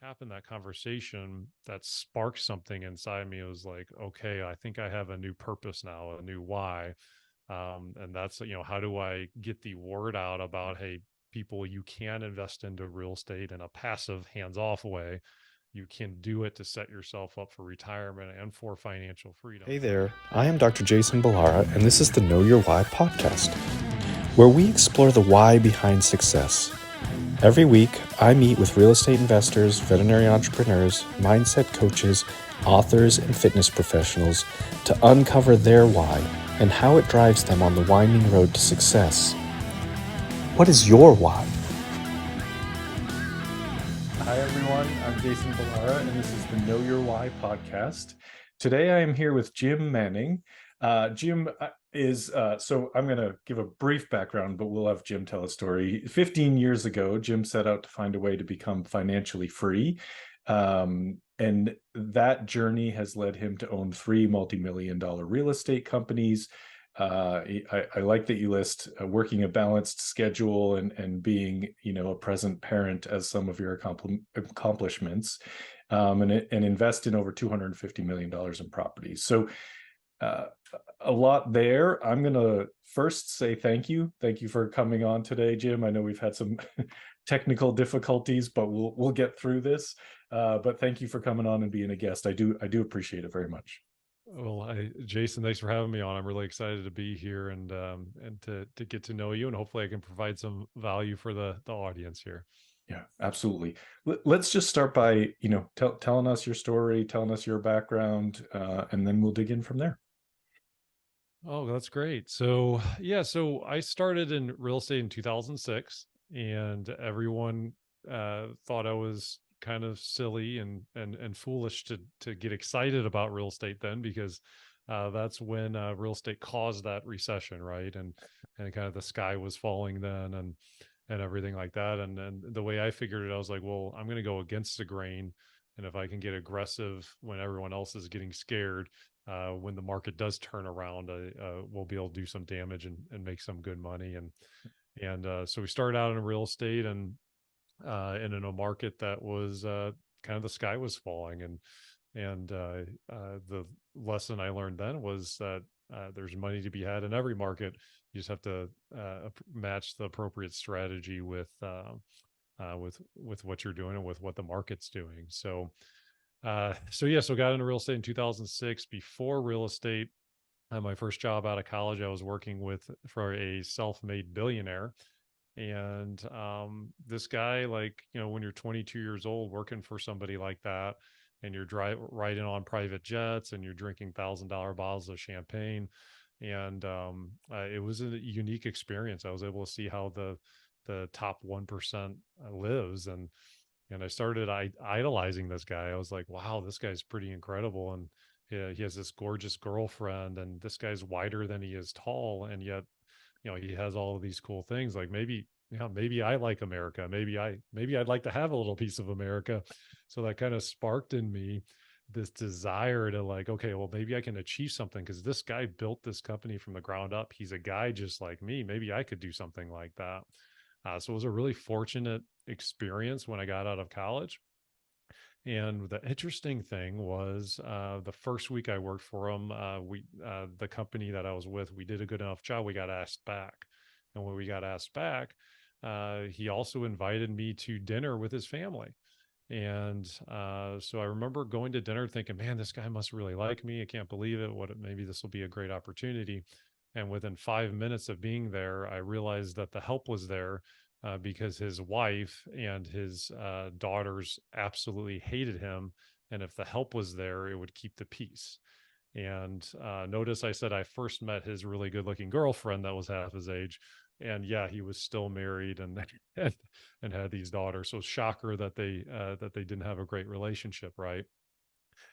happened, that conversation that sparked something inside me. It was like, okay, I think I have a new purpose now, a new why. And that's, how do I get the word out about, hey, people, you can invest into real estate in a passive, hands-off way. You can do it to set yourself up for retirement and for financial freedom. Hey there, I am Dr. Jason Ballara, and this is the Know Your Why podcast, where we explore the why behind success. Every week, I meet with real estate investors, veterinary entrepreneurs, mindset coaches, authors, and fitness professionals to uncover their why and how it drives them on the winding road to success. What is your why? Hi, everyone. I'm Jason Ballara, and this is the Know Your Why podcast. Today, I am here with Jim Manning. Jim is, so I'm going to give a brief background, but we'll have Jim tell a story. 15 years ago, Jim set out to find a way to become financially free. And that journey has led him to own 3 multi-million-dollar real estate companies. I like that you list working a balanced schedule and being, a present parent as some of your accomplishments, and invest in over $250 million in properties. So a lot there. I'm going to first say thank you. Thank you for coming on today, Jim. I know we've had some technical difficulties, but we'll get through this. But thank you for coming on and being a guest. I do appreciate it very much. Well, Jason, thanks for having me on. I'm really excited to be here and to get to know you, and hopefully I can provide some value for the audience here. Yeah, absolutely. Let's just start by, telling us your story, telling us your background, and then we'll dig in from there. Oh, that's great. So so I started in real estate in 2006, and everyone thought I was kind of silly and foolish to get excited about real estate then, because that's when real estate caused that recession, right? And kind of the sky was falling then, and everything like that. And the way I figured it, I was like, well, I'm going to go against the grain, and if I can get aggressive when everyone else is getting scared, when the market does turn around, we'll be able to do some damage and make some good money. And so we started out in real estate, and in a market that was kind of, the sky was falling. And the lesson I learned then was that there's money to be had in every market. You just have to match the appropriate strategy with what you're doing and with what the market's doing. So got into real estate in 2006. Before real estate, my first job out of college, I was working for a self-made billionaire. And this guy, like, when you're 22 years old working for somebody like that, and you're riding on private jets, and you're drinking $1,000 bottles of champagne, and it was a unique experience. I was able to see how the top 1% lives, and I started idolizing this guy. I was like, wow, this guy's pretty incredible. And he has this gorgeous girlfriend, and this guy's wider than he is tall. And yet, he has all of these cool things. Like, maybe I like America. Maybe I'd like to have a little piece of America. So that kind of sparked in me this desire to, like, okay, well, maybe I can achieve something, because this guy built this company from the ground up. He's a guy just like me. Maybe I could do something like that. So it was a really fortunate experience when I got out of college. And the interesting thing was, the first week I worked for him, the company that I was with, we did a good enough job. We got asked back. And when we got asked back, he also invited me to dinner with his family. And so I remember going to dinner thinking, man, this guy must really like me. I can't believe it. Maybe this will be a great opportunity. And within 5 minutes of being there, I realized that the help was there, because his wife and his daughters absolutely hated him. And if the help was there, it would keep the peace. And notice I said I first met his really good looking girlfriend that was half his age. And yeah, he was still married and and had these daughters. So shocker that they didn't have a great relationship, right?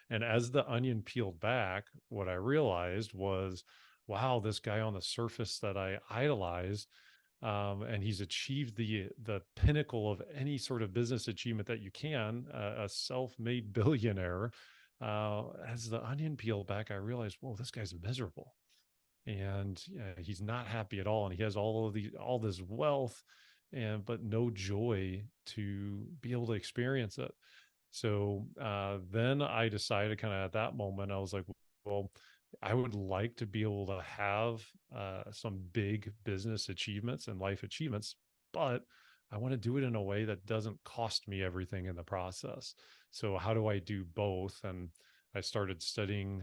And as the onion peeled back, what I realized was, wow, this guy on the surface that I idolized, and he's achieved the pinnacle of any sort of business achievement that you can, a self-made billionaire. As the onion peeled back, I realized, whoa, this guy's miserable, and he's not happy at all, and he has all this wealth, but no joy to be able to experience it. So then I decided kind of at that moment, I was like, well, I would like to be able to have some big business achievements and life achievements, but I want to do it in a way that doesn't cost me everything in the process. So how do I do both? And I started studying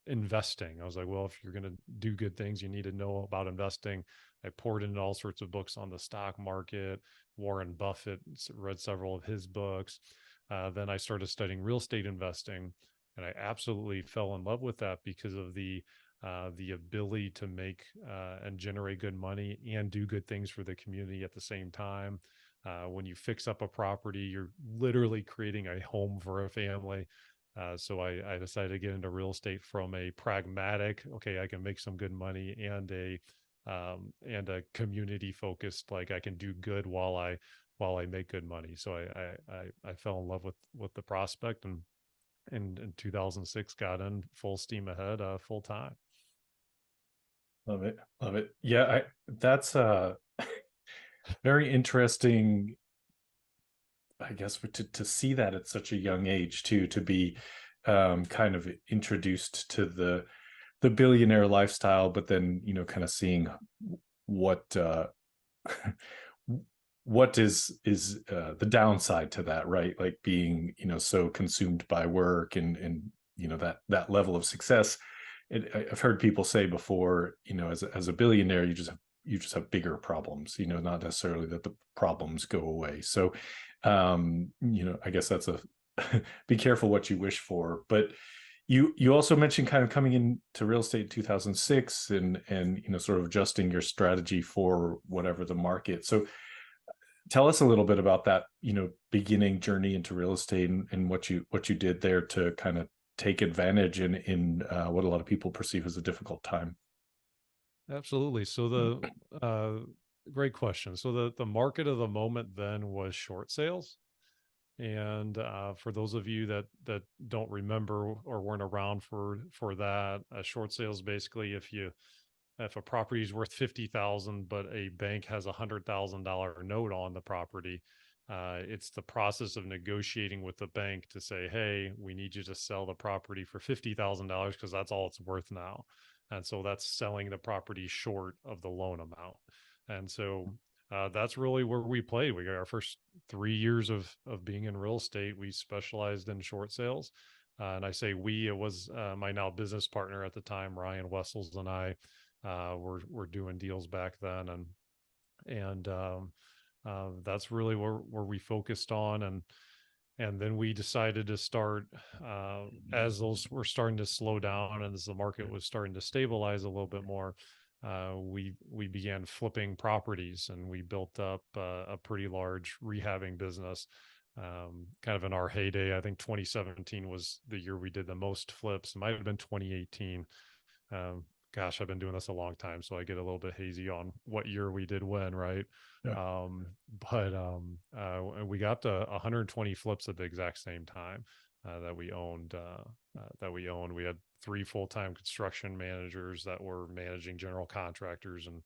investing. I was like, well, if you're going to do good things, you need to know about investing. I poured into all sorts of books on the stock market. Warren Buffett, read several of his books. Then I started studying real estate investing, and I absolutely fell in love with that because of the ability to make and generate good money and do good things for the community at the same time. When you fix up a property, you're literally creating a home for a family. So I decided to get into real estate from a pragmatic, okay, I can make some good money, and a community focused, like I can do good while I make good money. So I fell in love with the prospect, and in 2006 got in full steam ahead, full time. Love it. Love it. Yeah, that's very interesting, I guess, to see that at such a young age too, to be kind of introduced to the billionaire lifestyle, but then, kind of seeing what what is the downside to that, right? Like being, so consumed by work and that level of success. I've heard people say before, as a billionaire, you just have bigger problems, not necessarily that the problems go away. So, I guess that's a be careful what you wish for. But you also mentioned kind of coming into real estate in 2006 and sort of adjusting your strategy for whatever the market. So tell us a little bit about that, beginning journey into real estate and what you did there to kind of take advantage in what a lot of people perceive as a difficult time. Absolutely. So great question. So the market of the moment then was short sales. And for those of you that don't remember or weren't around for that, short sales basically if a property is worth 50,000 but a bank has $100,000 note on the property, it's the process of negotiating with the bank to say, hey, we need you to sell the property for $50,000 because that's all it's worth now. And so that's selling the property short of the loan amount. And so that's really where we played. We got our first 3 years of being in real estate. We specialized in short sales. And I say we, it was my now business partner at the time, Ryan Wessels, and I were doing deals back then. And that's really where we focused on. And then we decided to start, as those were starting to slow down and as the market was starting to stabilize a little bit more, we began flipping properties, and we built up a pretty large rehabbing business. Kind of in our heyday, I think 2017 was the year we did the most flips. It might have been 2018. Gosh, I've been doing this a long time, so I get a little bit hazy on what year we did when, right? Yeah. We got to 120 flips at the exact same time that we owned. We had 3 full-time construction managers that were managing general contractors and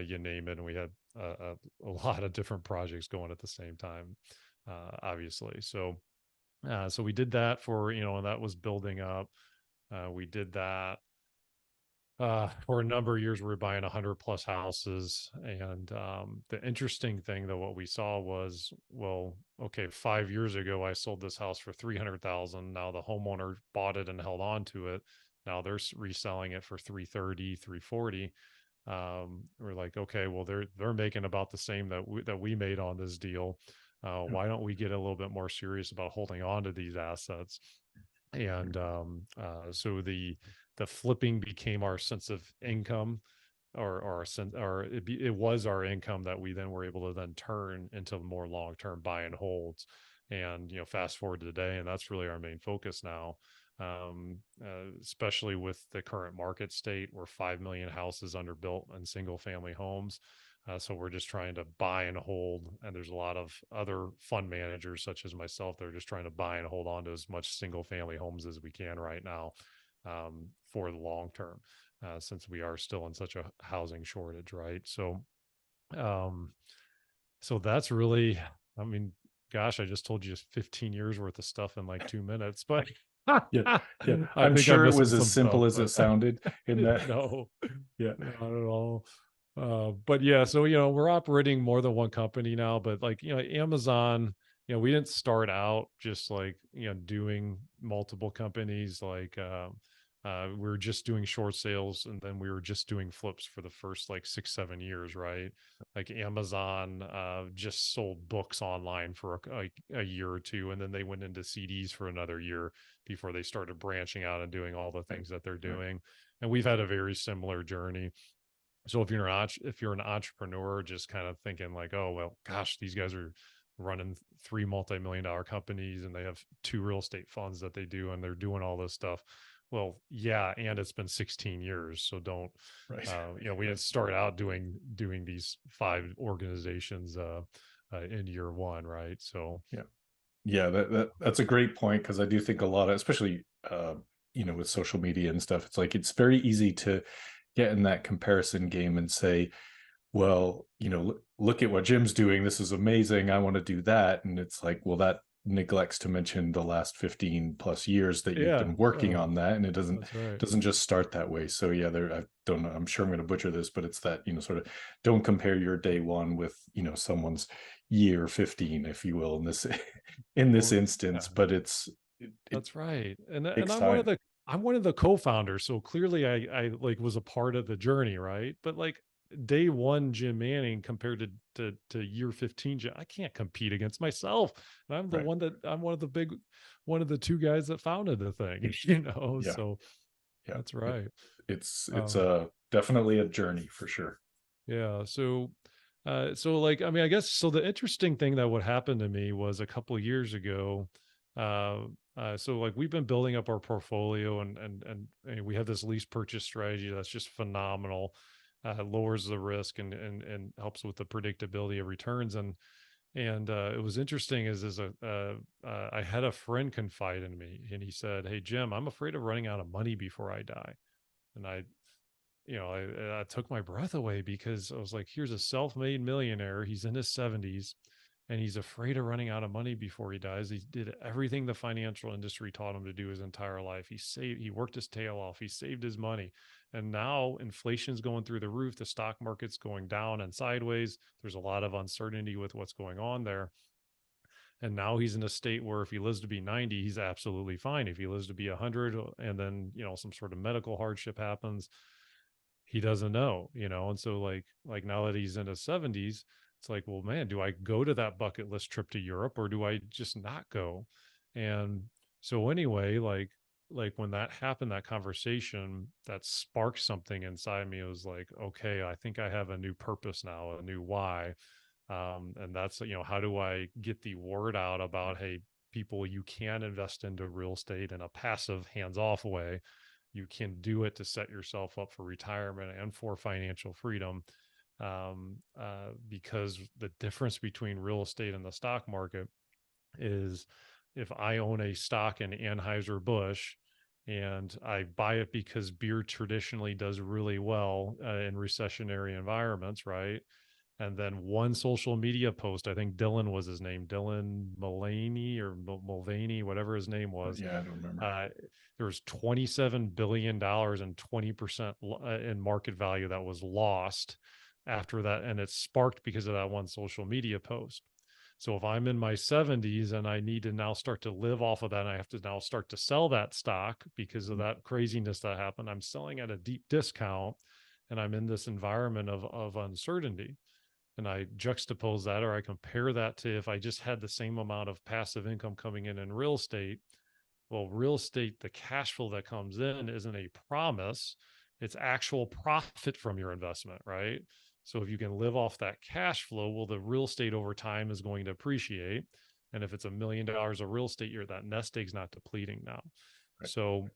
you name it. And we had a lot of different projects going at the same time, obviously. So we did that for, and that was building up. We did that for a number of years. We were buying 100 plus houses. And the interesting thing though, what we saw was, well, okay, 5 years ago, I sold this house for 300,000. Now the homeowner bought it and held on to it. Now they're reselling it for 330, 340. We're like, okay, well, they're making about the same that we made on this deal. Why don't we get a little bit more serious about holding on to these assets? And so the flipping became our sense of income, it was our income that we then were able to then turn into more long-term buy and holds. And fast forward to today, and that's really our main focus now. Especially with the current market state, we're 5 million houses underbuilt and single family homes. So we're just trying to buy and hold. And there's a lot of other fund managers such as myself that are just trying to buy and hold on to as much single family homes as we can right now, for the long term, since we are still in such a housing shortage, right? So, so that's really, I mean, Gosh, I just told you just 15 years worth of stuff in like 2 minutes, but Yeah, yeah. I I'm think I'm sure it missing was as some stuff, simple as it but sounded in that. no, Yeah, not at all. But yeah, so we're operating more than one company now, but like Amazon, we didn't start out just like doing multiple companies. Like we were just doing short sales, and then we were just doing flips for the first like 6 7 years, right? Like Amazon just sold books online for a year or two, and then they went into CDs for another year before they started branching out and doing all the right, things that they're right. doing. And we've had a very similar journey. So if you're an entrepreneur, just kind of thinking like, oh well, gosh, these guys are running three multi-million-dollar companies and they have two real estate funds that they do and they're doing all this stuff. Well, yeah, and it's been 16 years, so don't Right. we didn't start out doing these five organizations in year one, right? So Yeah. Yeah, that's a great point, because I do think a lot of, especially with social media and stuff, it's like it's very easy to get in that comparison game and say, well, look at what Jim's doing. This is amazing. I want to do that. And it's like, well, that neglects to mention the last 15 plus years that you've yeah, been working on that. And it doesn't that's right. doesn't just start that way. So yeah, I don't know. I'm sure I'm going to butcher this, but it's that, sort of don't compare your day one with, someone's year 15, if you will, in this in this Well, instance. yeah. But it That's right. And takes I'm one of time. the co-founders. So clearly I like was a part of the journey, right? But like day one Jim Manning compared to year 15 I can't compete against myself. And Right. I'm one of the two guys that founded the thing, Yeah. So Yeah. that's right. It's Um definitely a journey for sure. yeah, so like I mean I guess so the interesting thing that would happen to me was a couple of years ago. So like we've been building up our portfolio and we have this lease purchase strategy that's just phenomenal. Lowers the risk and helps with the predictability of returns. And it was interesting is I had a friend confide in me and he said, "Hey Jim, I'm afraid of running out of money before I die." And I took my breath away because I was like, here's a self-made millionaire. He's in his 70s and he's afraid of running out of money before he dies. He did everything the financial industry taught him to do his entire life. He worked his tail off, he saved his money. And now inflation's going through the roof. The stock market's going down and sideways. There's a lot of uncertainty with what's going on there. And now he's in a state where if he lives to be 90, he's absolutely fine. If he lives to be 100 and then, some sort of medical hardship happens, he doesn't know, and so like now that he's in his 70s, it's like, well man, do I go to that bucket list trip to Europe or do I just not go? And so anyway, like when that happened, that conversation that sparked something inside me. It was like, okay, I think I have a new purpose now, a new why. And that's how do I get the word out about, hey people, you can invest into real estate in a passive hands-off way. You can do it to set yourself up for retirement and for financial freedom. Because the difference between real estate and the stock market is if I own a stock in Anheuser-Busch and I buy it because beer traditionally does really well in recessionary environments, right? And then one social media post, I think Dylan was his name, Dylan Mulvaney or Mulvaney, whatever his name was. Yeah, I don't remember. Uh, there was $27 billion and 20% in market value that was lost after that. And it sparked because of that one social media post. So if I'm in my 70s and I need to now start to live off of that, and I have to now start to sell that stock because of that craziness that happened, I'm selling at a deep discount and I'm in this environment of uncertainty. And I juxtapose that, or I compare that to if I just had the same amount of passive income coming in real estate. Well, real estate, the cash flow that comes in isn't a promise, it's actual profit from your investment, right? So if you can live off that cash flow, well, the real estate over time is going to appreciate. And if it's $1 million of real estate, your that nest egg's not depleting now. Right. So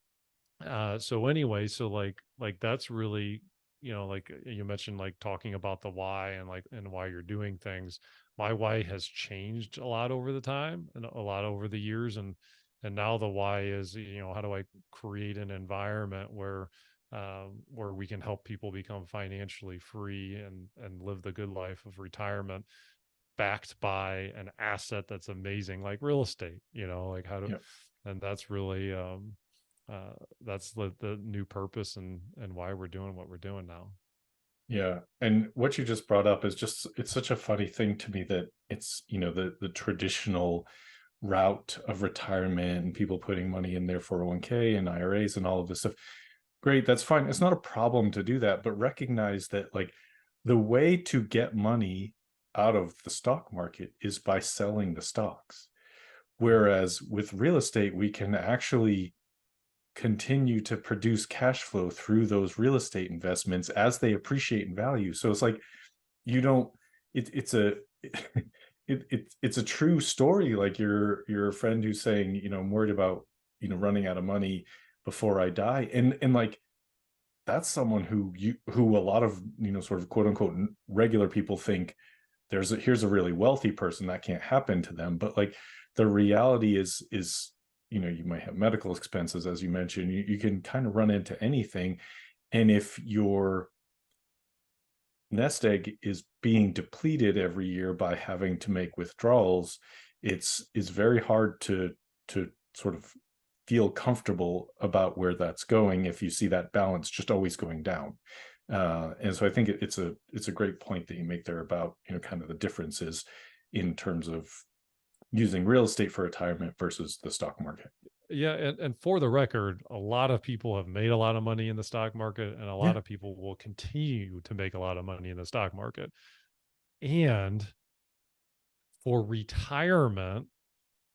so anyway, so like that's really, like you mentioned, like talking about the why and why you're doing things. My why has changed a lot over the time and a lot over the years. And now the why is, how do I create an environment where we can help people become financially free and live the good life of retirement. backed by an asset that's amazing, like real estate, like how to, Yeah. and that's really, that's the new purpose and why we're doing what we're doing now. Yeah. And what you just brought up is just, it's such a funny thing to me that it's, the traditional route of retirement and people putting money in their 401k and IRAs and all of this stuff. Great, that's fine. It's not a problem to do that, but recognize that like the way to get money out of the stock market is by selling the stocks. Whereas with real estate, we can actually continue to produce cash flow through those real estate investments as they appreciate in value. So it's like you don't it's a it's a true story. Like your friend who's saying, I'm worried about running out of money before I die, and like that's someone who a lot of sort of quote unquote regular people think here's a really wealthy person that can't happen to them. But like the reality is you might have medical expenses, as you mentioned. You can kind of run into anything, and if your nest egg is being depleted every year by having to make withdrawals, it's very hard to sort of feel comfortable about where that's going if you see that balance just always going down. And so I think it's a great point that you make there about kind of the differences in terms of using real estate for retirement versus the stock market. Yeah, and for the record, a lot of people have made a lot of money in the stock market, and a Yeah. lot of people will continue to make a lot of money in the stock market. And for retirement,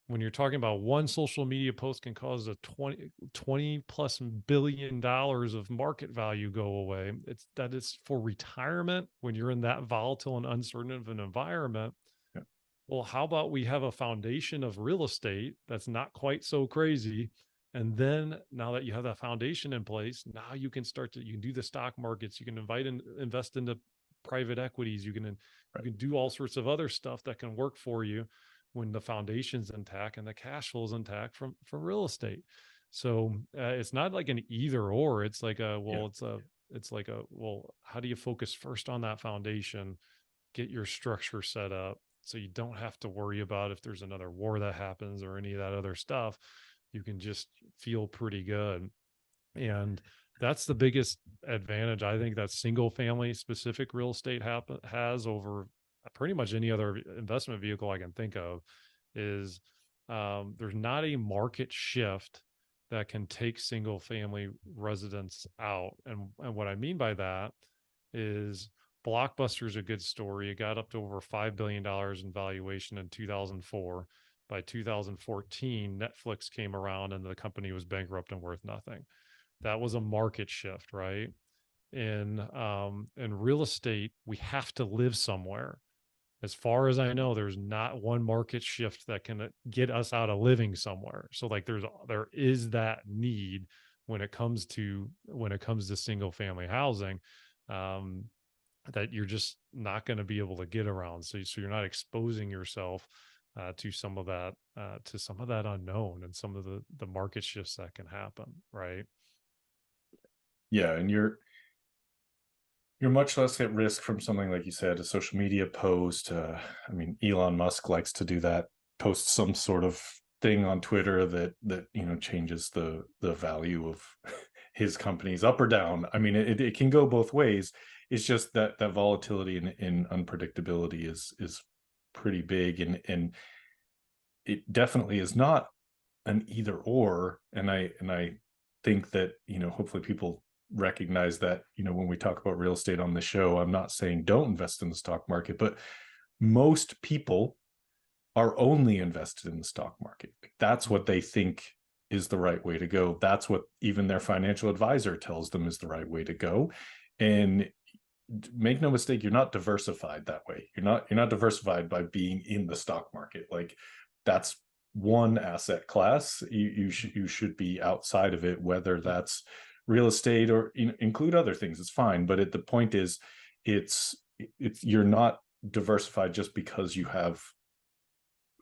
when you're talking about one social media post can cause a 20 plus $billion of market value go away. It's for retirement when you're in that volatile and uncertain of an environment. Yeah. Well, how about we have a foundation of real estate that's not quite so crazy? And then now that you have that foundation in place, now you can you can do the stock markets, you can invest into private equities, you can do all sorts of other stuff that can work for you when the foundation's intact and the cash flow is intact from real estate. So it's not like an either or. It's like how do you focus first on that foundation, get your structure set up so you don't have to worry about if there's another war that happens or any of that other stuff. You can just feel pretty good. And that's the biggest advantage I think that single family specific real estate has over pretty much any other investment vehicle I can think of, is there's not a market shift that can take single family residents out. And what I mean by that is Blockbuster's a good story. It got up to over $5 billion in valuation in 2004. By 2014, Netflix came around and the company was bankrupt and worth nothing. That was a market shift, right? In real estate, we have to live somewhere. As far as I know, there's not one market shift that can get us out of living somewhere. So like there is that need when it comes to single family housing, that you're just not going to be able to get around. So you're not exposing yourself to some of that unknown and some of the market shifts that can happen, right? Yeah, and you're much less at risk from something like you said, a social media post. I mean, Elon Musk likes to do that, post some sort of thing on Twitter that changes the value of his companies up or down. I mean, it can go both ways. It's just that volatility and unpredictability is pretty big, and it definitely is not an either or. And I think that hopefully people recognize that when we talk about real estate on the show, I'm not saying don't invest in the stock market, but most people are only invested in the stock market. That's what they think is the right way to go. That's what even their financial advisor tells them is the right way to go. And make no mistake, you're not diversified that way. You're not diversified by being in the stock market. Like that's one asset class. You should be outside of it, whether that's real estate or include other things. It's fine. But the point is, it's you're not diversified just because you have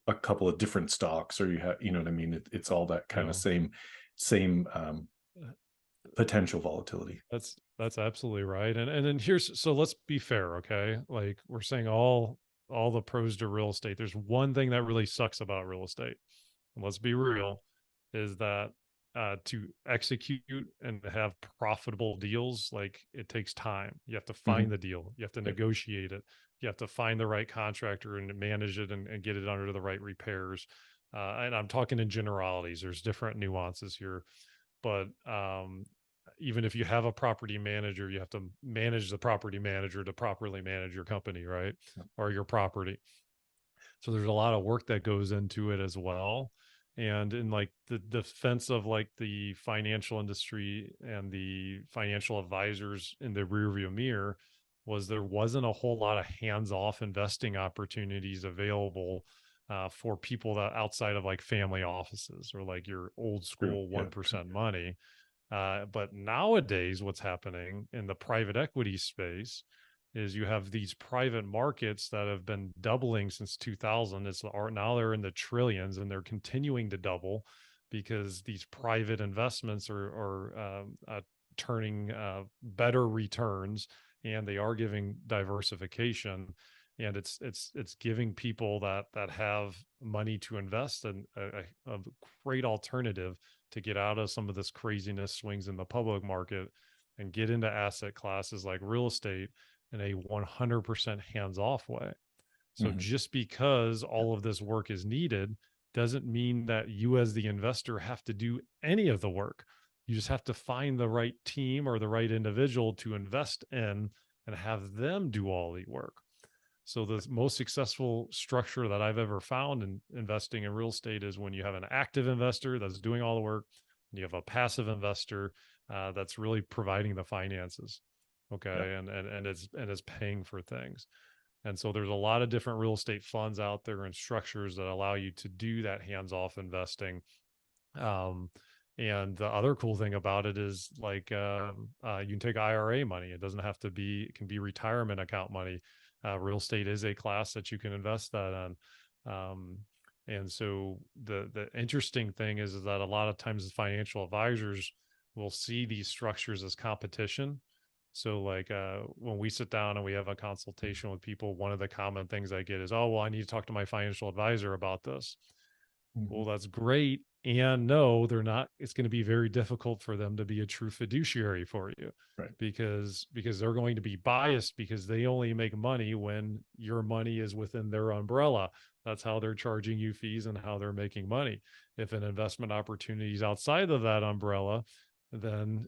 a couple of different stocks, or you have, what I mean? It's all that kind of same potential volatility. That's absolutely right. And then so let's be fair, okay? Like we're saying all the pros to real estate. There's one thing that really sucks about real estate, and let's be real, is that to execute and have profitable deals, like it takes time. You have to Mhm. find the deal, you have to Yep. negotiate it, you have to find the right contractor and manage it and get it under the right repairs. And I'm talking in generalities. There's different nuances here, but even if you have a property manager, you have to manage the property manager to properly manage your company, right? Yep. Or your property. So there's a lot of work that goes into it as well. And in like the defense of like the financial industry and the financial advisors in the rearview mirror, was there wasn't a whole lot of hands-off investing opportunities available for people that outside of like family offices or like your old True. school Yeah. True. 1% money. But nowadays, what's happening in the private equity space is you have these private markets that have been doubling since 2000. Now they're in the trillions, and they're continuing to double because these private investments are turning better returns, and they are giving diversification, and it's giving people that have money to invest in a great alternative to get out of some of this craziness swings in the public market and get into asset classes like real estate in a 100% hands-off way. So Mhm. just because all of this work is needed doesn't mean that you as the investor have to do any of the work. You just have to find the right team or the right individual to invest in and have them do all the work. So the most successful structure that I've ever found in investing in real estate is when you have an active investor that's doing all the work, and you have a passive investor that's really providing the finances. Yeah. Okay, and is paying for things. And so there's a lot of different real estate funds out there and structures that allow you to do that hands-off investing. Um, and the other cool thing about it is like you can take IRA money. It doesn't have to be, it can be retirement account money. Real estate is a class that you can invest that on. And so the interesting thing is that a lot of times financial advisors will see these structures as competition. So like when we sit down and we have a consultation with people, one of the common things I get is, oh, well, I need to talk to my financial advisor about this. Mhm. Well, that's great. And no, they're not. It's going to be very difficult for them to be a true fiduciary for you, Right. because they're going to be biased because they only make money when your money is within their umbrella. That's how they're charging you fees and how they're making money. If an investment opportunity is outside of that umbrella, then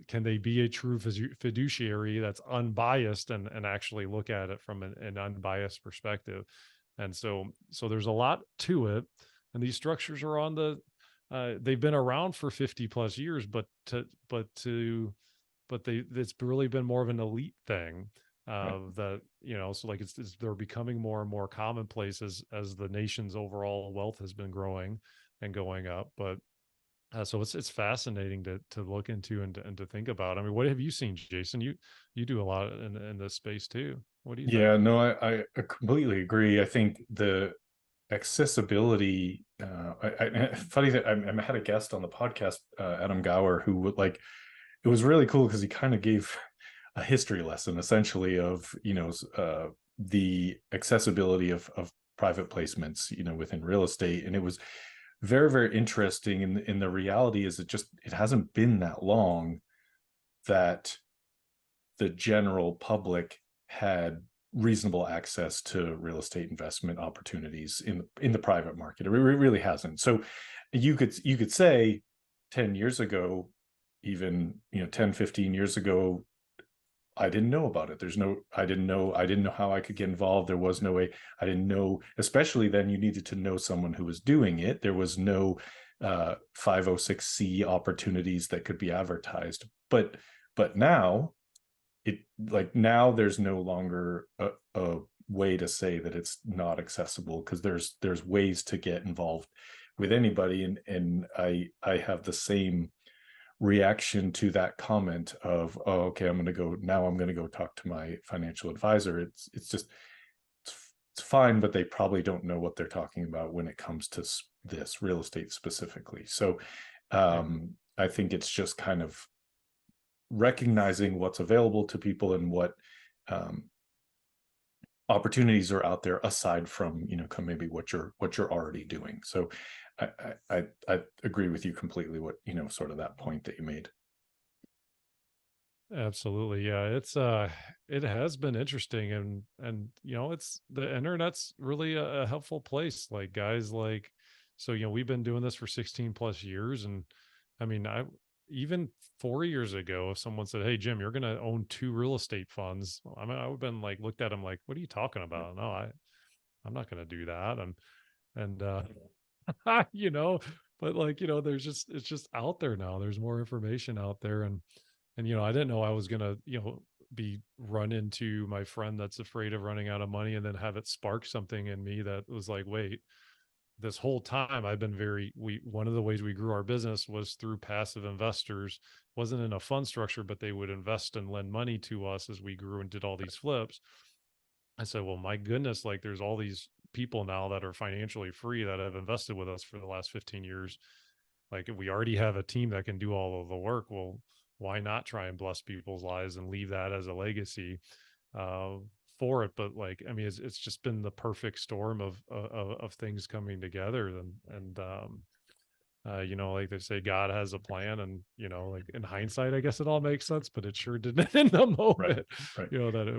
can they be a true fiduciary that's unbiased and actually look at it from an unbiased perspective? And so there's a lot to it, and these structures are on the they've been around for 50 plus years, but it's really been more of an elite thing. Right. That so like they're becoming more and more commonplace as the nation's overall wealth has been growing and going up. But so it's fascinating to look into and to think about. I mean, what have you seen, Jason? You do a lot in this space too. What do you think? Yeah. No, I completely agree. I think the accessibility. Funny that I had a guest on the podcast, Adam Gower, who would like. It was really cool because he kind of gave a history lesson, essentially, of the accessibility of private placements, within real estate, and it was very, very interesting. And the reality is, it hasn't been that long that the general public had reasonable access to real estate investment opportunities in the private market. It really hasn't. So you could say 10 years ago, even 10, 15 years ago, I didn't know about it. I didn't know how I could get involved. There was no way. I didn't know, especially then you needed to know someone who was doing it. There was no 506c opportunities that could be advertised. But now now there's no longer a way to say that it's not accessible, because there's ways to get involved with anybody. And I have the same reaction to that comment of, oh, okay, I'm going to go talk to my financial advisor. It's fine, but they probably don't know what they're talking about when it comes to this real estate specifically. So I think it's just kind of recognizing what's available to people and what opportunities are out there aside from, maybe what you're already doing. So I agree with you completely, what, sort of that point that you made. Absolutely. Yeah. It has been interesting, and, it's the internet's really a helpful place. Like guys like, so, we've been doing this for 16 plus years. And I mean, even 4 years ago, if someone said, "Hey, Jim, you're going to own two real estate funds," I mean, I would have been like, looked at him like, "What are you talking Yep. about? No, I'm not going to do that." And you know, but like, it's just out there now. There's more information out there. And I didn't know I was gonna, be run into my friend that's afraid of running out of money, and then have it spark something in me that was like, wait, this whole time I've been one of the ways we grew our business was through passive investors. Wasn't in a fund structure, but they would invest and lend money to us as we grew and did all these flips. I said, well, my goodness, like there's all these people now that are financially free that have invested with us for the last 15 years. Like if we already have a team that can do all of the work, well, why not try and bless people's lives and leave that as a legacy uh, for it? But like, I mean, it's just been the perfect storm of things coming together. And like they say, God has a plan, and like in hindsight, I guess it all makes sense, but it sure didn't in the Right. moment, Right.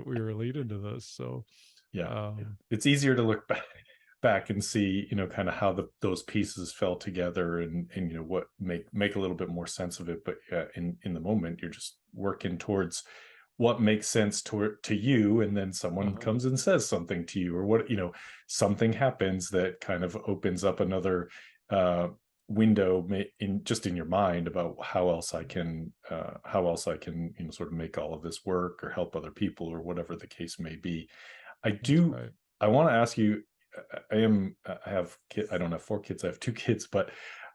we were leading to this. So, Yeah. Yeah. um, It's easier to look back and see, kind of how those pieces fell together, and what make a little bit more sense of it. But yeah, in the moment, you're just working towards what makes sense to you, and then someone uh-huh. comes and says something to you, or what, something happens that kind of opens up another uh window in your mind about how else I can, sort of make all of this work or help other people or whatever the case may be. I That's do. right. I want to ask you. I have I don't have 4 kids. I have 2 kids, but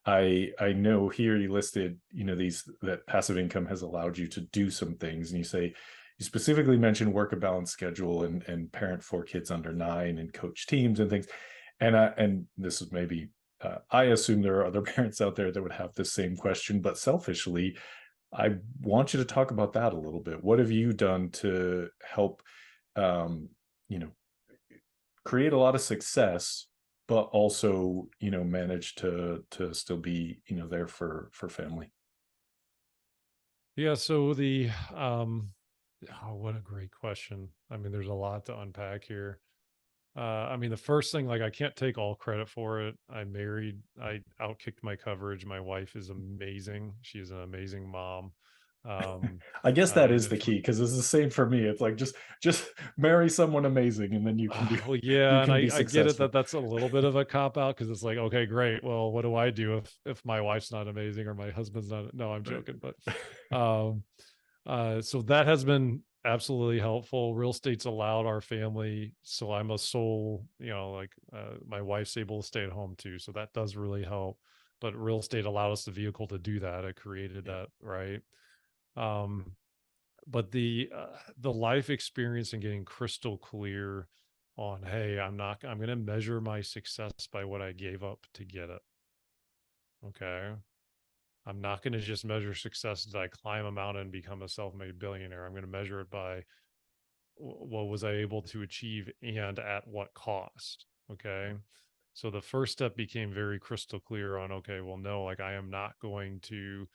I know here you listed, these that passive income has allowed you to do some things, and you specifically mentioned work a balanced schedule and parent 4 kids under 9 and coach teams and things. And this is maybe I assume there are other parents out there that would have the same question, but selfishly, I want you to talk about that a little bit. What have you done to help, um, you know, create a lot of success, but also, manage to still be, there for family? Yeah. So oh, what a great question. I mean, there's a lot to unpack here. I mean, the first thing, like, I can't take all credit for it. I outkicked my coverage. My wife is amazing. She is an amazing mom. Um, I guess that and is the key, because it's the same for me. It's like just marry someone amazing, and then well, you yeah, and can be I get it that successful. that's a little bit of a cop out, because it's like, okay, great. Well, what do I do if my wife's not amazing or my husband's not? No, I'm Right. joking, but um, so that has been absolutely helpful. Real estate's allowed our family. So I'm a sole, like my wife's able to stay at home too. So that does really help. But real estate allowed us the vehicle to do that. It created Yeah. that, right? Um, but the life experience and getting crystal clear on, hey, I'm going to measure my success by what I gave up to get it. Okay. I'm not going to just measure success. Did I climb a mountain and become a self-made billionaire? I'm going to measure it by what was I able to achieve and at what cost. Okay. So the first step became very crystal clear on, okay, well, no, like I am not going to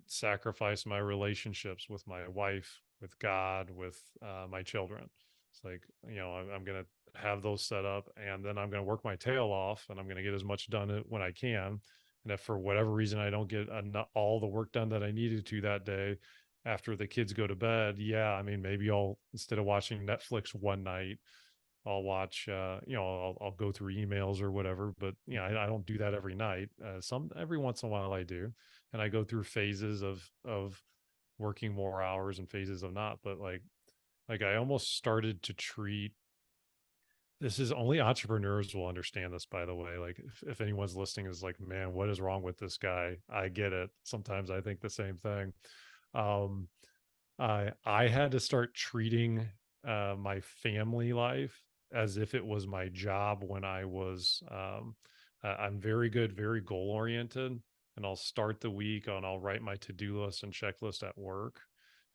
sacrifice my relationships with my wife, with God, with my children. It's like, I'm going to have those set up, and then I'm going to work my tail off, and I'm going to get as much done when I can. And if for whatever reason I don't get all the work done that I needed to that day, after the kids go to bed, yeah, I mean, maybe I'll, instead of watching Netflix one night, I'll watch, I'll go through emails or whatever. But I don't do that every night. Every once in a while I do, and I go through phases of working more hours and phases of not. But like I almost started to treat, this is only entrepreneurs will understand this, by the way. Like if anyone's listening is like, man, what is wrong with this guy? I get it. Sometimes I think the same thing. Um, I had to start treating my family life as if it was my job when I was. I'm very good, very goal oriented, and I'll start the week on. I'll write my to do list and checklist at work,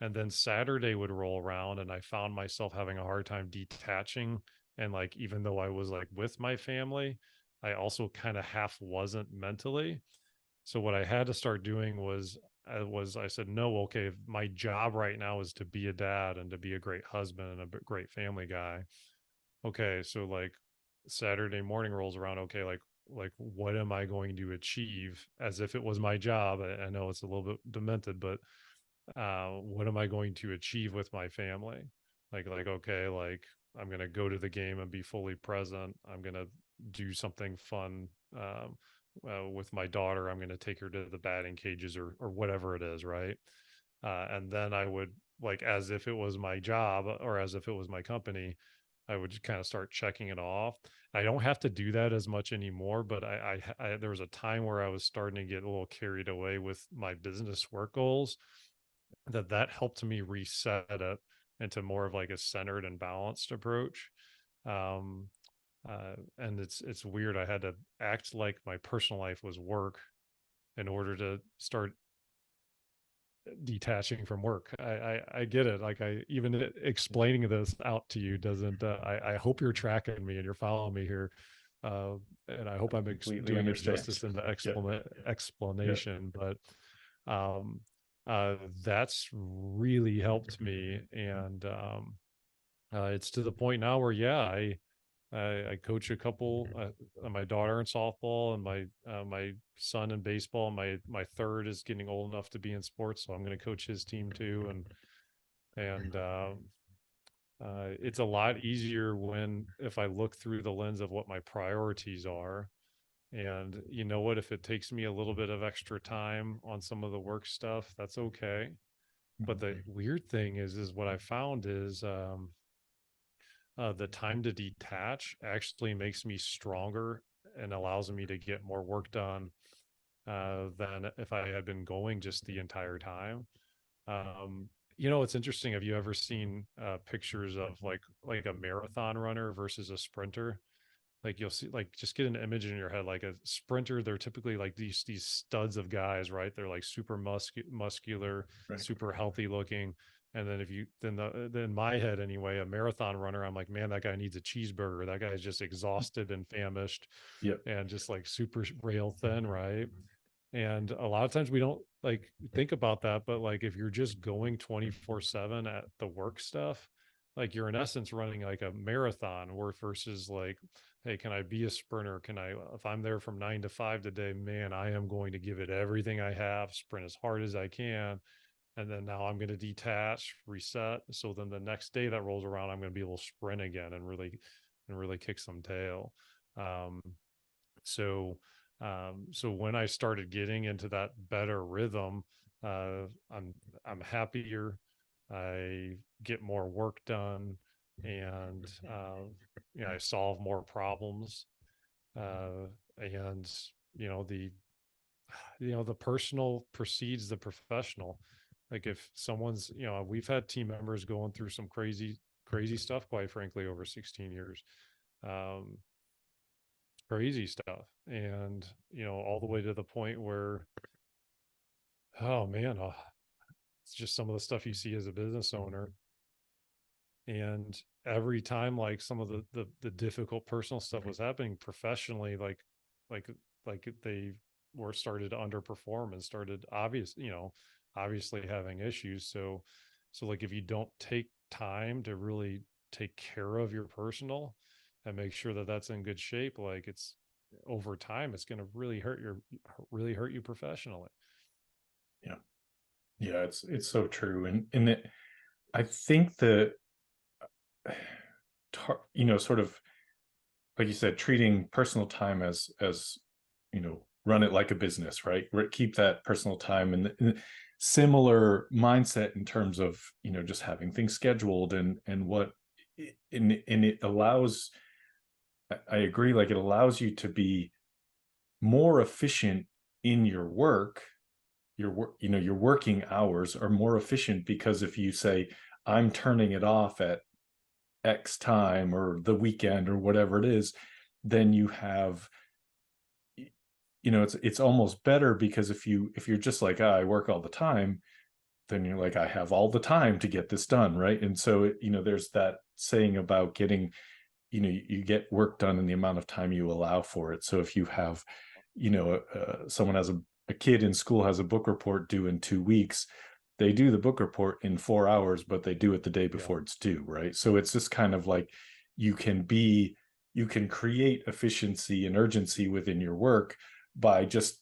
And then Saturday would roll around and I found myself having a hard time detaching. And like, even though I was like with my family, I also kind of half wasn't mentally. So what I had to start doing was I said, no, okay, my job right now is to be a dad and to be a great husband and a great family guy. Okay, so like Saturday morning rolls around, okay, like what am I going to achieve as if it was my job? I know it's a little bit demented, but what am I going to achieve with my family? Like okay, like I'm gonna go to the game and be fully present. I'm gonna do something fun with my daughter. I'm gonna take her to the batting cages or whatever it is, right? And then I would, like, as if it was my job or as if it was my company, I would kind of start checking it off. I don't have to do that as much anymore, but there was a time where I was starting to get a little carried away with my business work goals. That helped me reset it into more of like a centered and balanced approach. Um, and it's weird. I had to act like my personal life was work in order to start detaching from work. I get it. Like, I even explaining this out to you doesn't. I hope you're tracking me and you're following me here, and I hope I'm Completely doing it understand. justice in the Yeah. explanation. But um, that's really helped me, and it's to the point now where I coach a couple, my daughter in softball and my son in baseball. My third is getting old enough to be in sports, so I'm going to coach his team too. And it's a lot easier when if I look through the lens of what my priorities are. And you know what? If it takes me a little bit of extra time on some of the work stuff, that's okay. But the weird thing is what I found is the time to detach actually makes me stronger and allows me to get more work done than if I had been going just the entire time. It's interesting. Have you ever seen pictures of like a marathon runner versus a sprinter? Like, you'll see, like, just get an image in your head. Like a sprinter, they're typically like these studs of guys, right? They're like super muscular, Right. super healthy looking. And then then my head anyway, a marathon runner, I'm like, man, that guy needs a cheeseburger. That guy's just exhausted and famished Yep. and just like super rail thin, right? And a lot of times we don't like think about that, but like if you're just going 24/7 at the work stuff, like you're in essence running like a marathon or versus like, hey, can I be a sprinter? If I'm there from 9 to 5 today, man, I am going to give it everything I have, sprint as hard as I can. And then now I'm going to detach, reset. So then the next day that rolls around, I'm going to be able to sprint again and really kick some tail. Um, so so when I started getting into that better rhythm, uh, I'm I'm happier. I get more work done, and I solve more problems. And the the personal precedes the professional. Like, if someone's, we've had team members going through some crazy stuff, quite frankly, over 16 years. Um, Crazy stuff, and all the way to the point where, oh man, it's just some of the stuff you see as a business owner. And every time, like, some of the difficult personal stuff was happening professionally, like they were started to underperform and started obviously having issues. So like, if you don't take time to really take care of your personal and make sure that that's in good shape, like, it's over time, it's going to really hurt you professionally. Yeah. Yeah. It's so true. And I think that, sort of, like you said, treating personal time as run it like a business, right? Keep that personal time and similar mindset in terms of just having things scheduled and what and it allows. I agree, like it allows you to be more efficient in your work. Your working hours are more efficient because if you say, I'm turning it off at X time or the weekend or whatever it is, then you have, it's almost better, because if you're just like, I work all the time, then you're like, I have all the time to get this done, right? And so, there's that saying about getting, you get work done in the amount of time you allow for it. So if you have, someone has a kid in school has a book report due in 2 weeks, they do the book report in 4 hours, but they do it the day before it's due, right? So it's just kind of like you can create efficiency and urgency within your work by just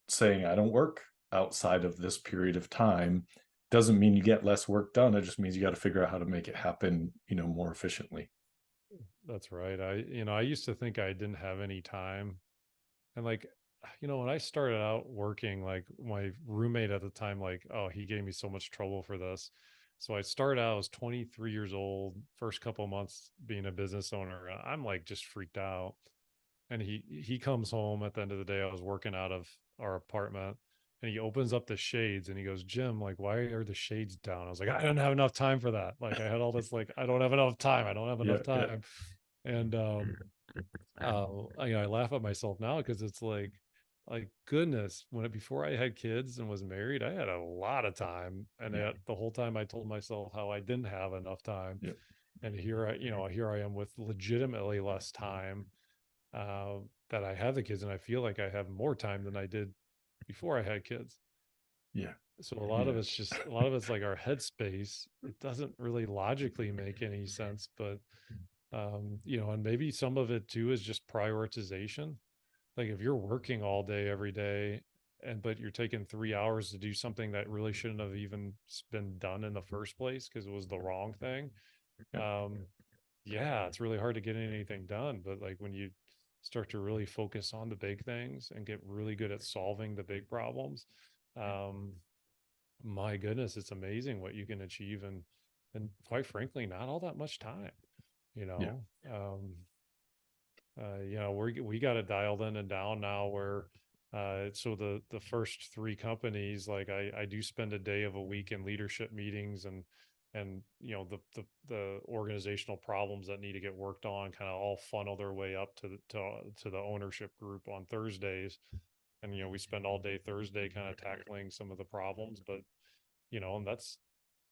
saying, I don't work outside of this period of time. Doesn't mean you get less work done. It just means you got to figure out how to make it happen, more efficiently. That's right. I used to think I didn't have any time. And like, when I started out working, like my roommate at the time, like, oh, he gave me so much trouble for this. So I started out, I was 23 years old, first couple of months being a business owner. I'm like just freaked out. And he comes home at the end of the day. I was working out of our apartment, and he opens up the shades and he goes, Jim, like, why are the shades down? I was like, I don't have enough time for that. Like I had all this, like, I don't have enough time. I don't have Yeah, enough time. And I laugh at myself now because it's like goodness, before I had kids and was married, I had a lot of time, and yeah, the whole time I told myself how I didn't have enough time. yeah, And here I am with legitimately less time, uh, that I have the kids, and I feel like I have more time than I did before I had kids. yeah, So a lot of it's like our headspace. It doesn't really logically make any sense, but and maybe some of it too is just prioritization. Like if you're working all day every day, but you're taking 3 hours to do something that really shouldn't have even been done in the first place because it was the wrong thing. yeah, um yeah, it's really hard to get anything done. But like when you start to really focus on the big things and get really good at solving the big problems, um my goodness, it's amazing what you can achieve, and quite frankly, not all that much time, you yeah, know. We got it dialed in and down now where so the first three companies, like I do spend a day of a week in leadership meetings, and the organizational problems that need to get worked on kind of all funnel their way up to the ownership group on Thursdays. And we spend all day Thursday kind of tackling some of the problems. But and that's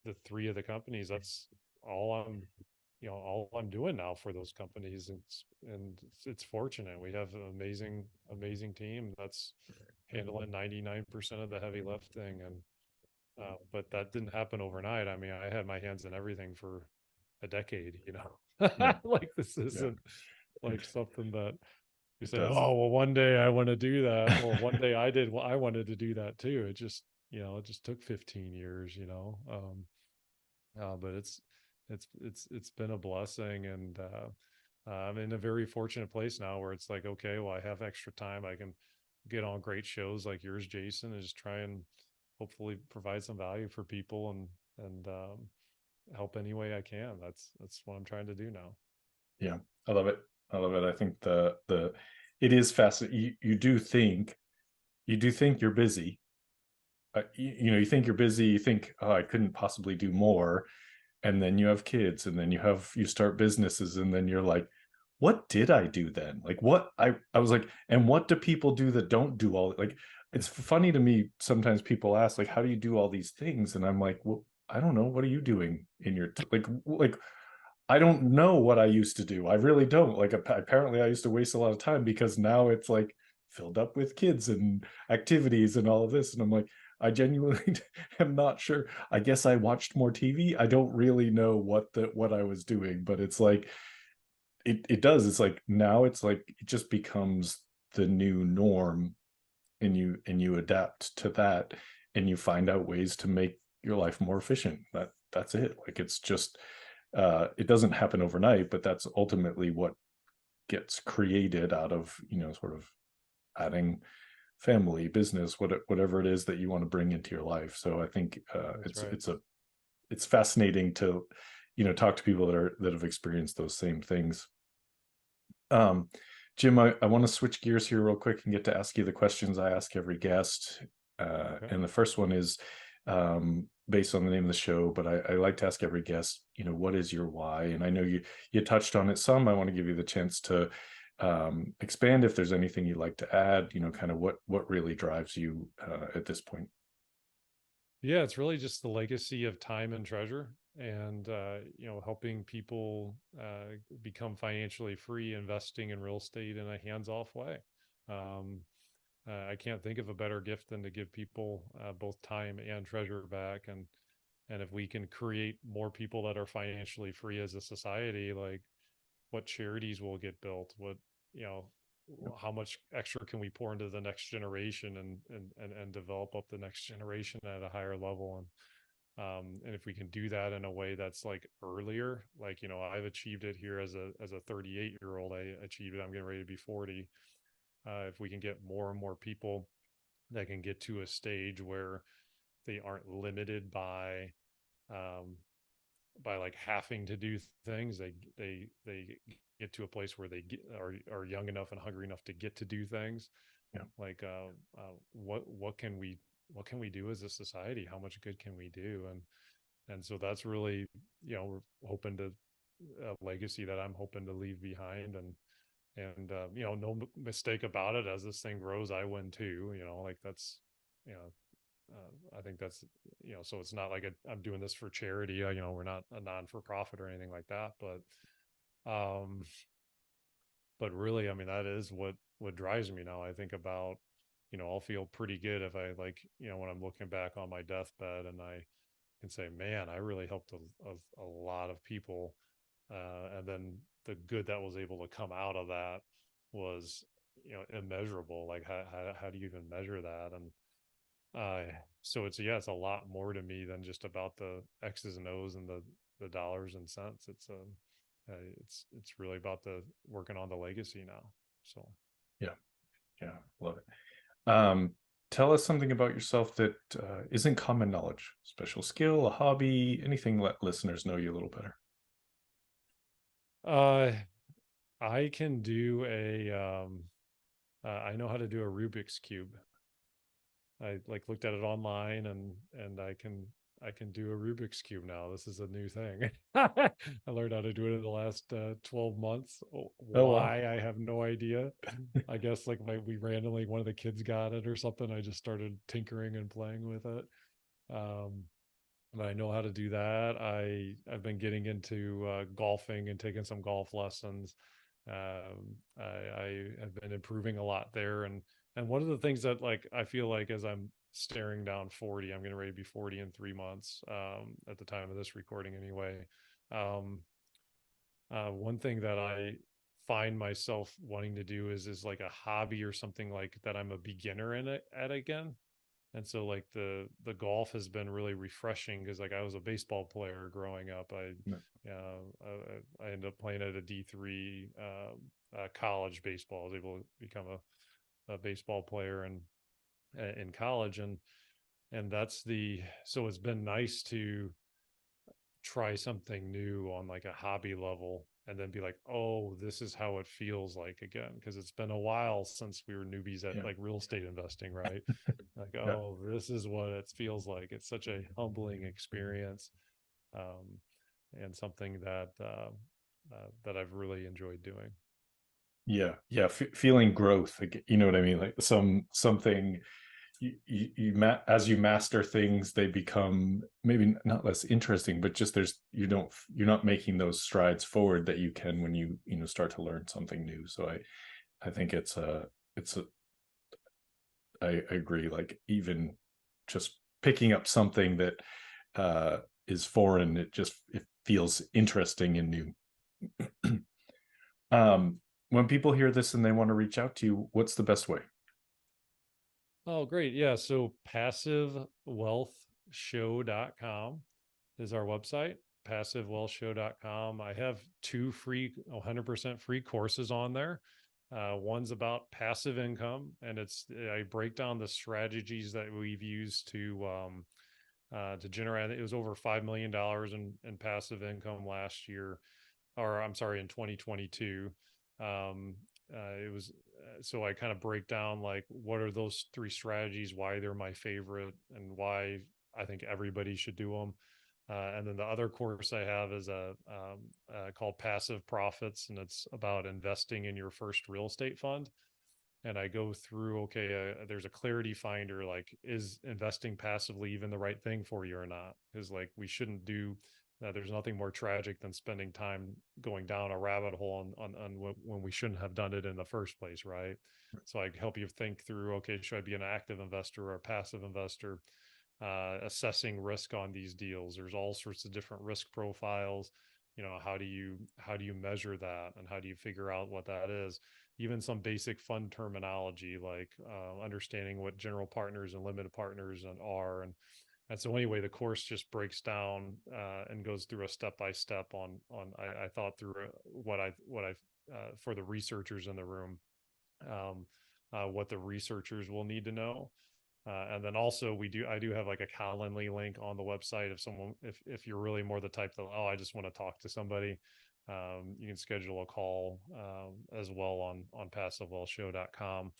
the three of the companies. That's all I'm doing now for those companies. It's fortunate. We have an amazing team that's handling 99% of the heavy lifting. And but that didn't happen overnight. I mean, I had my hands in everything for a decade, yeah, like this yeah. isn't like something that you It say, does. oh, well, one day I want to do that. Well, one day I did. Well, I wanted to do that too. It just took 15 years. But it's been a blessing. And I'm in a very fortunate place now where it's like, okay, well, I have extra time. I can get on great shows like yours, Jason, and just try and hopefully provide some value for people, and help any way I can. That's what I'm trying to do now. Yeah, I love it. I love it. I think it is fascinating. You do think you're busy. You think you're busy. You think, oh, I couldn't possibly do more. And then you have kids, and then you start businesses, and then you're like, what did I do then? Like what I was like, and what do people do that don't do all, like, it's funny to me sometimes people ask, like, how do you do all these things? And I'm like, well, I don't know. What are you doing in your like I don't know what I used to do. I really don't. Like apparently I used to waste a lot of time because now it's like filled up with kids and activities and all of this. And I'm like, I genuinely am not sure. I guess I watched more TV. I don't really know what I was doing, but it's like it does. It's like now it's like it just becomes the new norm, and you adapt to that, and you find out ways to make your life more efficient. That's it. Like it's just it doesn't happen overnight, but that's ultimately what gets created out of sort of adding family, business, whatever it is that you want to bring into your life. So I think That's right. it's fascinating to talk to people that have experienced those same things. Jim, I want to switch gears here real quick and get to ask you the questions I ask every guest. Okay. And the first one is based on the name of the show, but I like to ask every guest, what is your why? And I know you touched on it some. I want to give you the chance to expand if there's anything you'd like to add, kind of what really drives you at this point. Yeah, it's really just the legacy of time and treasure, and helping people become financially free, investing in real estate in a hands-off way. Um, I can't think of a better gift than to give people both time and treasure back, and if we can create more people that are financially free as a society, like what charities will get built, what you know how much extra can we pour into the next generation, and develop up the next generation at a higher level. And if we can do that in a way that's like earlier, like I've achieved it here as a 38-year old. I achieved it. I'm getting ready to be 40. If we can get more and more people that can get to a stage where they aren't limited um, by like having to do things, they get to a place where are young enough and hungry enough to get to do things. Yeah. Like what can we do as a society? How much good can we do? And so that's really, we're hoping to a legacy that I'm hoping to leave behind. And no mistake about it, as this thing grows, I win too. Like that's, you know I think that's, so it's not like I'm doing this for charity. We're not a non-for-profit or anything like that, um, but really, I mean, that is what drives me now. I think about, I'll feel pretty good if I like, when I'm looking back on my deathbed and I can say, man, I really helped a lot of people. And then the good that was able to come out of that was, immeasurable. Like how do you even measure that? And so it's a lot more to me than just about the X's and O's and the dollars and cents. It's really about the working on the legacy now. So Yeah. Yeah. Love it. Tell us something about yourself that isn't common knowledge, special skill, a hobby, anything, let listeners know you a little better. uh I can do I know how to do a Rubik's Cube. I like looked at it online, and I can do a Rubik's Cube now. This is a new thing. I learned how to do it in the last 12 months. Oh, wow. Why? I have no idea. I guess like we randomly, one of the kids got it or something. I just started tinkering and playing with it. Um, but I know how to do that. I've been getting into golfing and taking some golf lessons. I have been improving a lot there, and one of the things that like I feel like as I'm staring down 40, I'm getting ready to be 40 in 3 months, at the time of this recording anyway. Um, One thing that I find myself wanting to do is like a hobby or something like that I'm a beginner in it at again. And so like the golf has been really refreshing because like I was a baseball player growing up. I ended up playing at a D3 college baseball. I was able to become a baseball player and in college, and that's the so it's been nice to try something new on like a hobby level and then be like, oh, this is how it feels like again, because it's been a while since we were newbies at Yeah. like real estate investing, right? Like, Yeah. oh, this is what it feels like. It's such a humbling experience, um, and something that I've really enjoyed doing. Yeah. Yeah. Feeling growth, like, you know what I mean? Like something as you master things, they become maybe not less interesting, but just you're not making those strides forward that you can when you start to learn something new. So I think I agree. Like even just picking up something that is foreign, it feels interesting and new. When people hear this and they want to reach out to you, what's the best way? Oh, great. Yeah. So passivewealthshow.com is our website, passivewealthshow.com. I have two free, 100% free courses on there. One's about passive income, and I break down the strategies that we've used to generate. It was over $5 million in passive income last year, or I'm sorry, in 2022. It was So I kind of break down like what are those three strategies, why they're my favorite, and why I think everybody should do them. And then the other course I have is called Passive Profits, and it's about investing in your first real estate fund. and I go through, okay, there's a clarity finder, like, is investing passively even the right thing for you or not? Because like we shouldn't do there's nothing more tragic than spending time going down a rabbit hole on when we shouldn't have done it in the first place, right? So I help you think through, okay, should I be an active investor or a passive investor? Assessing risk on these deals. There's all sorts of different risk profiles. How do you measure that, and how do you figure out what that is? Even some basic fund terminology, like understanding what general partners and limited partners are. And so anyway, the course just breaks down and goes through a step by step on. I thought through what I for the researchers in the room, what the researchers will need to know. And then also I do have like a Calendly link on the website. If you're really more the type that, oh, I just want to talk to somebody, you can schedule a call as well on passivewellshow.com,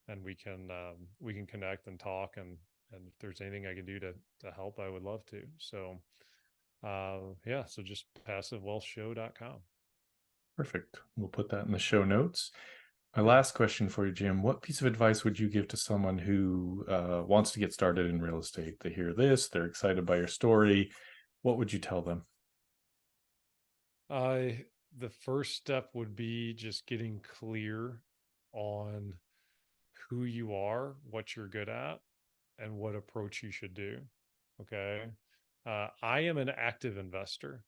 and we can connect and talk, and if there's anything I can do to help, I would love to. So yeah, so just passivewellshow.com. Perfect. We'll put that in the show notes. My last question for you, Jim, what piece of advice would you give to someone who wants to get started in real estate? They hear this, they're excited by your story. What would you tell them? The first step would be just getting clear on who you are, what you're good at, and what approach you should do. Okay. I am an active investor.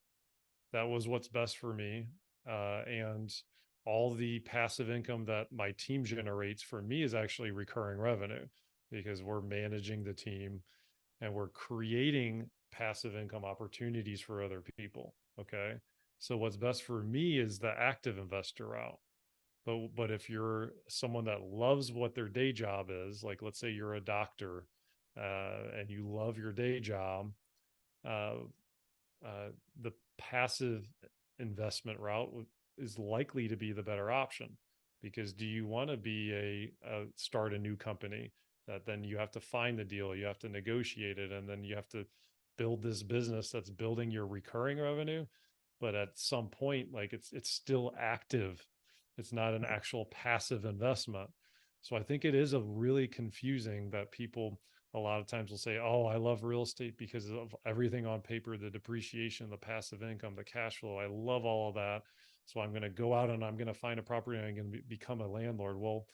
That was what's best for me. And all the passive income that my team generates for me is actually recurring revenue, because we're managing the team and we're creating passive income opportunities for other people. Okay. So what's best for me is the active investor route. But if you're someone that loves what their day job is, like let's say you're a doctor and you love your day job, the passive investment route is likely to be the better option. Because do you want to be start a new company that then you have to find the deal, you have to negotiate it, and then you have to build this business that's building your recurring revenue, but at some point, like it's still active. It's not an actual passive investment. So I think it is a really confusing that people a lot of times will say, oh, I love real estate because of everything on paper, the depreciation, the passive income, the cash flow. I love all of that. So I'm going to go out and I'm going to find a property and I'm going to become a landlord. Well,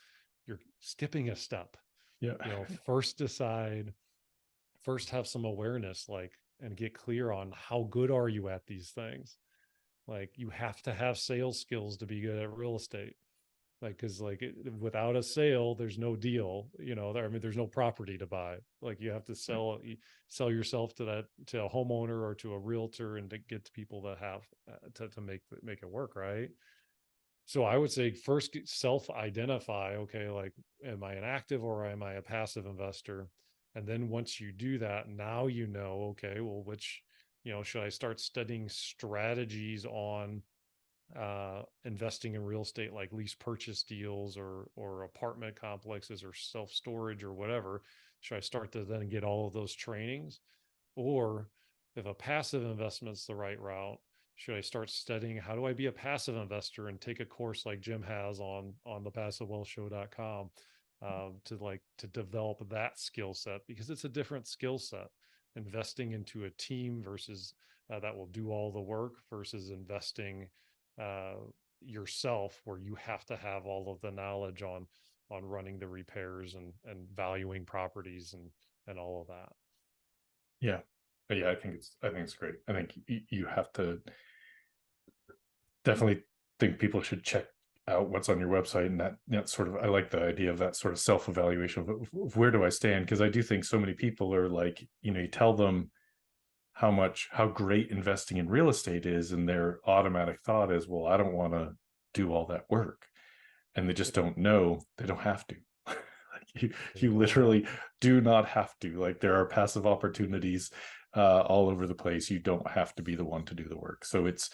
you're skipping a step. Yeah. First decide, first have some awareness, like, and get clear on how good are you at these things. Like you have to have sales skills to be good at real estate. Like, cause like without a sale, there's no deal, there's no property to buy. Like you have to sell yourself to a homeowner or to a realtor, and to get to people that have to make it work. Right. So I would say first self-identify, okay, like, am I an active or am I a passive investor? And then once you do that, now okay, well, should I start studying strategies on investing in real estate, like lease purchase deals or apartment complexes or self-storage or whatever? Should I start to then get all of those trainings? Or if a passive investment's the right route, should I start studying how do I be a passive investor and take a course like Jim has on the passivewellshow.com to develop that skill set? Because it's a different skill set, investing into a team versus that will do all the work, versus investing yourself, where you have to have all of the knowledge on running the repairs and valuing properties and all of that. Yeah. I think it's great. I think you have to definitely think people should check out what's on your website, and that sort of, I like the idea of that sort of self-evaluation of where do I stand? Because I do think so many people are like, you tell them how great investing in real estate is, and their automatic thought is, well, I don't want to do all that work. And they just don't know they don't have to. Like you literally do not have to. Like there are passive opportunities all over the place. You don't have to be the one to do the work. So it's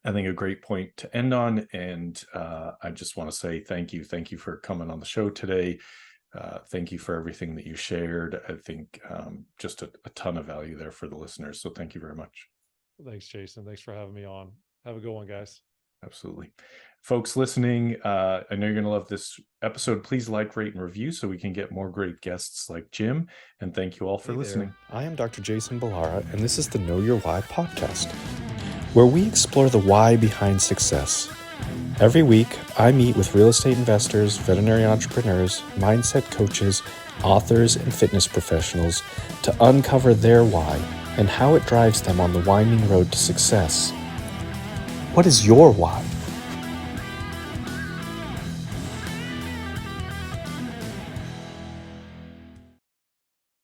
I think a great point to end on. And I just want to say thank you for coming on the show today. Thank you for everything that you shared. I think just a ton of value there for the listeners. So thank you very much. Thanks, Jason. Thanks for having me on. Have a good one, guys. Absolutely. folks listening, I know you're going to love this episode. Please like, rate, and review so we can get more great guests like Jim. And thank you all for listening. I am Dr. Jason Ballara, and this is the Know Your Why podcast, where we explore the why behind success. Every week, I meet with real estate investors, veterinary entrepreneurs, mindset coaches, authors, and fitness professionals to uncover their why and how it drives them on the winding road to success. What is your why?